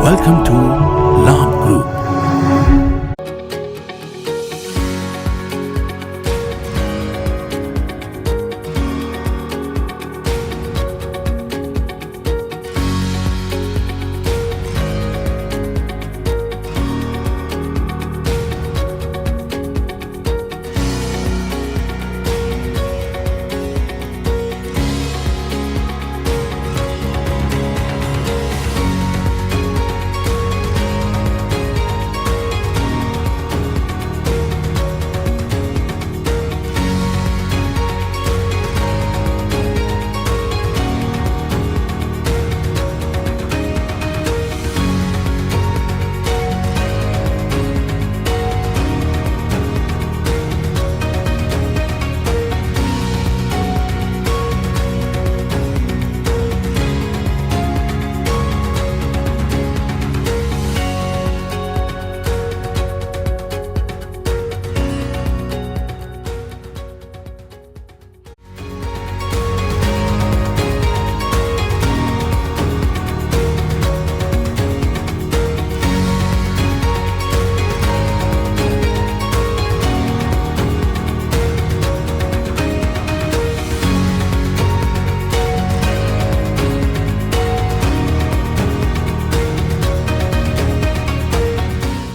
Welcome to Labh Group.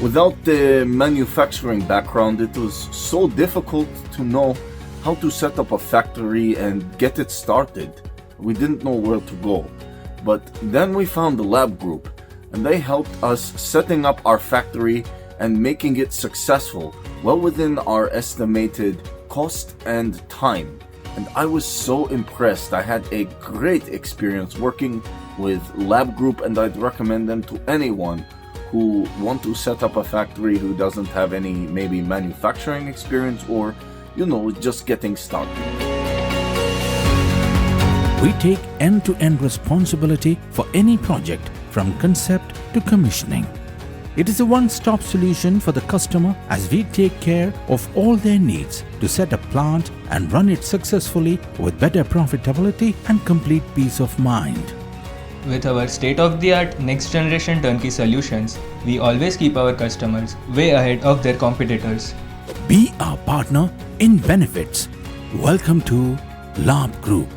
Without the manufacturing background, it was so difficult to know how to set up a factory and get it started. We didn't know where to go. But then we found the Labh Group, and they helped us setting up our factory and making it successful, well within our estimated cost and time. And I was so impressed. I had a great experience working with Labh Group, and I'd recommend them to anyone who want to set up a factory who doesn't have any maybe manufacturing experience or, just getting started. We take end-to-end responsibility for any project from concept to commissioning. It is a one-stop solution for the customer as we take care of all their needs to set a plant and run it successfully with better profitability and complete peace of mind. With our state-of-the-art next-generation turnkey solutions, we always keep our customers way ahead of their competitors. Be our partner in benefits. Welcome to Labh Group.